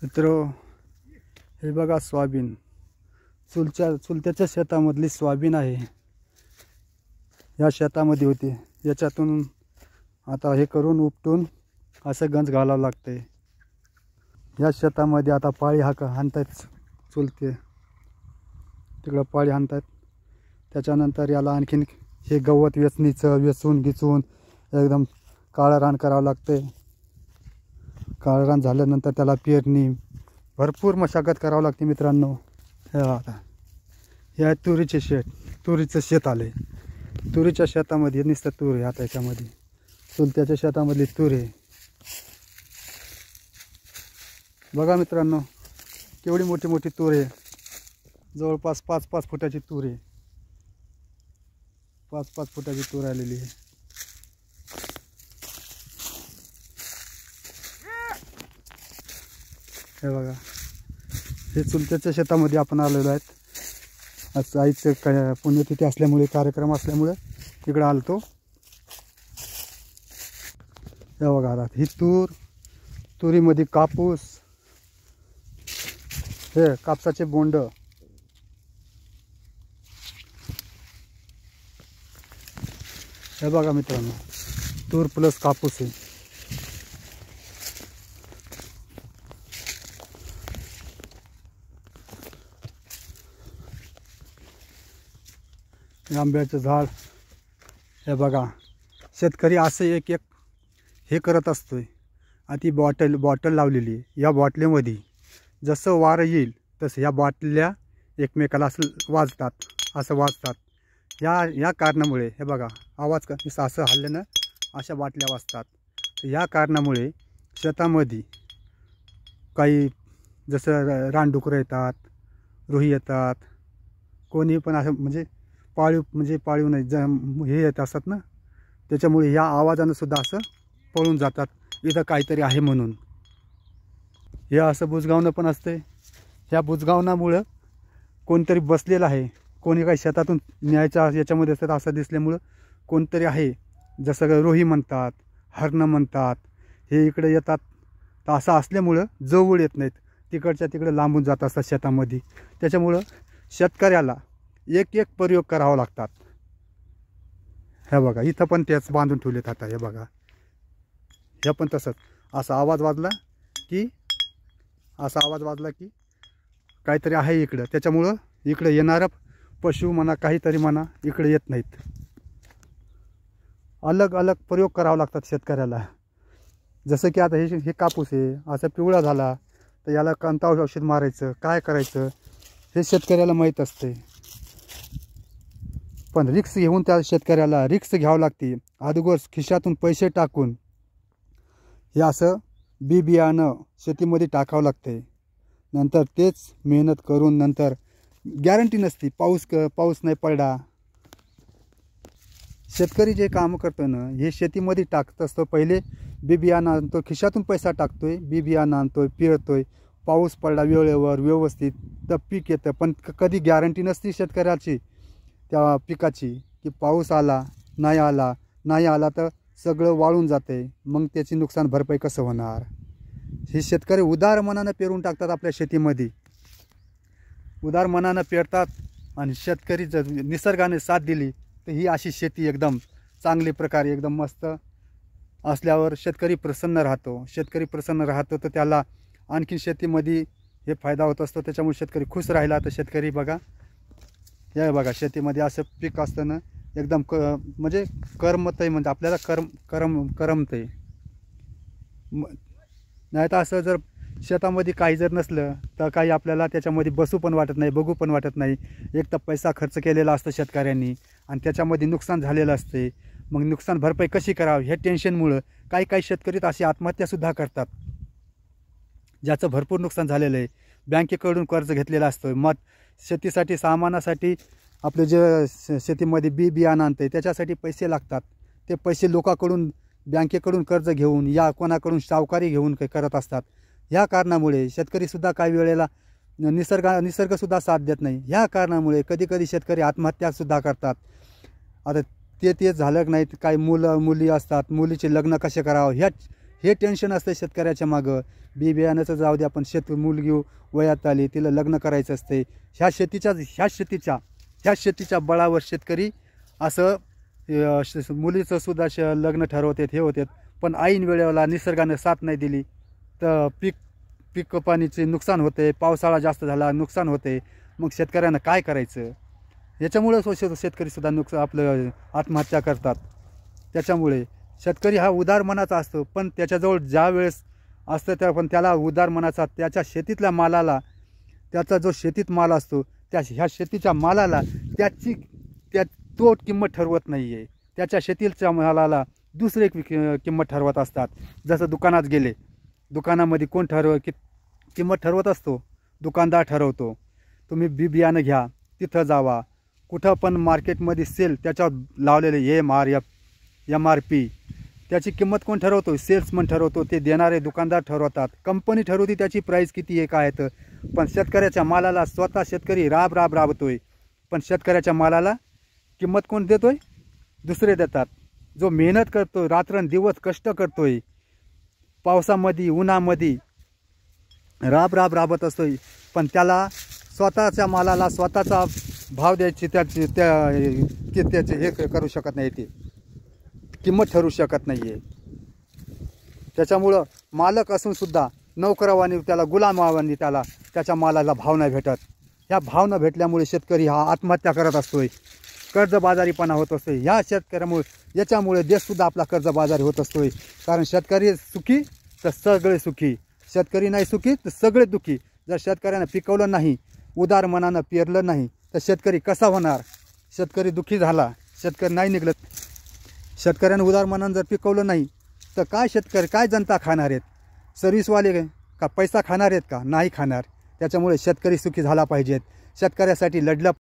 मित्रो, हे बघा सोयाबीन. चुलत्याच्या शेतामधली सोयाबीन आहे. या शेतामध्ये होती. याच्यातून आता हे करून उपटून असं गंज घालावं लागते. या शेतामध्ये आता पाळी हाणतायत चुलते. तिकडं पाळी हाणतायत. त्याच्यानंतर याला आणखीन हे गवत वेचून गिचून एकदम काळं रान करावं लागते. काळं रान झाल्यानंतर त्याला पेरणी भरपूर मशागत करावं लागते मित्रांनो. हे आता हे आहे तुरीचं शेत आले. तुरीच्या शेतामध्ये नुसतं तूर आहे. आता याच्यामध्ये चुलत्याच्या शेतामधली तूर आहे. बघा मित्रांनो, केवढी मोठी मोठी तूर आहे. जवळपास 5-5 फुटाची तूर आहे. 5-5 फुटाची तूर आलेली आहे. हे बघा, हे चुलत्याच्या शेतामध्ये आपण आलेलो आहेत. आज आईचं पुण्यतिथी असल्यामुळे, कार्यक्रम असल्यामुळे इकडं आलतो. हे बघा, आता ही तुरीमध्ये कापूस, हे कापसाचे बोंड. हे बघा मित्रांनो, तूर प्लस कापूस आहे. आंब्याचं झाड. हे बघा, शेतकरी असं एक हे करत असतोय. ती बॉटल लावलेली आहे. या बॉटलीमध्ये जसं वारं येईल तसं या बाटल्या एकमेकाला असं वाजतात. या कारणामुळे हे बघा, आवाज असं हल्ल्यानं अशा बाटल्या वाजतात. या कारणामुळे शेतामध्ये काही जसं रानडुकरं येतात, रुई येतात, कोणी पण असं म्हणजे पाळीव नाही हे येत असतात ना, त्याच्यामुळे या आवाजानं सुद्धा असं पळून जातात इथं काहीतरी आहे म्हणून. हे असं बुजगावणं पण असते. ह्या बुजगावणामुळं कोणतरी बसलेलं आहे. कोणी काही शेतातून न्यायच्या याच्यामध्ये असतात असं दिसल्यामुळं कोणतरी आहे. जसं रोही म्हणतात, हरणं म्हणतात, हे इकडे येतात. तर असं असल्यामुळं जवळ येत नाहीत. तिकडच्या तिकडे लांबून जात असतात शेतामध्ये. त्याच्यामुळं शेतकऱ्याला एक प्रयोग करावा लागतात. हे बघा, इथं पण तेच बांधून ठेवलेत. आता हे बघा, हे पण तसंच. असा आवाज वाजला की काहीतरी आहे इकडं. त्याच्यामुळं इकडे येणारं पशु म्हणा, काहीतरी म्हणा, इकडे येत नाहीत. अलग अलग प्रयोग करावा लागतात शेतकऱ्याला. जसं की आता हे कापूस आहे, असा पिवळा झाला तर याला कोणतं औषध मारायचं, काय करायचं, हे शेतकऱ्याला माहीत असते. पण रिक्स घेऊन त्या शेतकऱ्याला रिक्स घ्यावं लागते. अगोदर खिशातून पैसे टाकून हे असं बियाणं शेतीमध्ये टाकावं लागते. नंतर तेच मेहनत करून नंतर गॅरंटी नसते पाऊस नाही पडला. शेतकरी जे काम करतो ना, हे शेतीमध्ये टाकत असतो. पहिले बियाणं आणतो, खिशातून पैसा टाकतोय, बियाणं आणतोय, पिळतोय. पाऊस पडला वेळेवर व्यवस्थित तर पीक येतं. पण कधी गॅरंटी नसते शेतकऱ्याची त्या पिकाची, की पाऊस आला नाही आला तर सगळं वाळून जाते. मग त्याची नुकसान भरपाई कसं होणार. हे शेतकरी उदार मनानं पेरून टाकतात आपल्या शेतीमध्ये. उदार मनानं पेरतात आणि शेतकरी जर निसर्गाने साथ दिली तर ही अशी शेती एकदम चांगली प्रकारे एकदम मस्त असल्यावर शेतकरी प्रसन्न राहतो. तर त्याला आणखी शेतीमध्ये हे फायदा होत असतो. त्याच्यामुळे शेतकरी खुश राहिला तर शेतकरी बघा, हे बघा, शेतीमध्ये असं पीक असताना एकदम म्हणजे करमतंय. म्हणजे आपल्याला करमतंय. नाही तर असं जर शेतामध्ये काही जर नसलं तर काही आपल्याला त्याच्यामध्ये बसू पण वाटत नाही, बघू पण वाटत नाही. एक तर पैसा खर्च केलेला असतो शेतकऱ्यांनी आणि त्याच्यामध्ये नुकसान झालेलं असते. मग नुकसान भरपाई कशी करावी ह्या टेन्शनमुळं काही शेतकरी अशी आत्महत्यासुद्धा करतात, ज्याचं भरपूर नुकसान झालेलं आहे. बँकेकडून कर्ज घेतलेलं असतं. मग शेतीसाठी सामानासाठी आपले जे शेतीमध्ये बियाणं आणतं त्याच्यासाठी पैसे लागतात. ते पैसे लोकांकडून बँकेकडून कर्ज घेऊन या कोणाकडून सावकारी घेऊन काही करत असतात. ह्या कारणामुळे शेतकरीसुद्धा काही वेळेला निसर्गसुद्धा साथ देत नाही. ह्या कारणामुळे कधी शेतकरी आत्महत्यासुद्धा करतात. आता ते झालं नाही. काही मुली असतात, मुलीचे लग्न कसे करावं हे टेन्शन असतं शेतकऱ्याच्या मागं. बी बियाण्याचं जाऊ दे, आपण मुलगी वयात आली, तिला लग्न करायचं असते. ह्या शेतीच्या बळावर शेतकरी असं मुलीचं सुद्धा लग्न ठरवतात, हे होतात. पण ऐन वेळेला निसर्गाने साथ नाही दिली तर पीक पाणीचे नुकसान होते, पावसाळा जास्त झाला नुकसान होते. मग शेतकऱ्यांना काय करायचं? याच्यामुळे शेतकरीसुद्धा आपलं आत्महत्या करतात. त्याच्यामुळे शेतकरी हा उदार मनाचा असतो, पण त्याच्याजवळ ज्या वेळेस असतं पण त्याला उदार मनाचा, त्याच्या शेतीतल्या मालाला, त्याचा जो शेतीत माल असतो ह्या शेतीच्या मालाला तो किंमत ठरवत नाही आहे. त्याच्या शेतीच्या मालाला दुसरे किंमत ठरवत असतात. जसं दुकानात गेले, दुकानामध्ये कोण किंमत ठरवत असतो? दुकानदार ठरवतो. तुम्ही बियाणं घ्या, तिथं जावा, कुठं पण मार्केटमध्ये सेल त्याच्यावर लावलेले MRP, त्याची किंमत कोण ठरवतो? सेल्समन ठरवतो. ते देणारे दुकानदार ठरवतात. कंपनी ठरवते त्याची प्राईस किती आहे, काय आहे. पण शेतकऱ्याच्या मालाला स्वतः शेतकरी राबतोय, पण शेतकऱ्याच्या मालाला किंमत कोण देतोय? दुसरे देतात. जो मेहनत करतोय, रात्रंदिवस कष्ट करतोय, पावसामध्ये उन्हामध्ये राबत असतोय, पण त्याला स्वतःच्या मालाला स्वतःचा भाव द्यायची त्याचे हे करू शकत नाही, ते किंमत ठरवू शकत नाही आहे. त्याच्यामुळं मालक असून सुद्धा नोकरावानी, त्याला गुलामावानी त्याच्या मालाला भाव नाही भेटत. ह्या भाव न भेटल्यामुळे शेतकरी हा आत्महत्या करत असतोय, कर्जबाजारीपणा होत असतोय. याच्यामुळे देशसुद्धा आपला कर्जबाजारी होत असतोय. कारण शेतकरी सुखी तर सगळे सुखी, शेतकरी नाही सुखी तर सगळे दुखी. जर शेतकऱ्यानं पिकवलं नाही, उदार मनानं पेरलं नाही, तर शेतकरी कसा होणार? शेतकरी दुखी झाला, शेतकरी नाही निघलं. शेतकऱ्यानं उदार मनानं जर पिकवलं नाही तर काय जनता खाणार आहेत? सर्व्हिसवाले का पैसा खाणार आहेत का? नाही खाणार. त्याच्यामुळे शेतकरी सुखी झाला पाहिजेत. शेतकऱ्यासाठी लढलं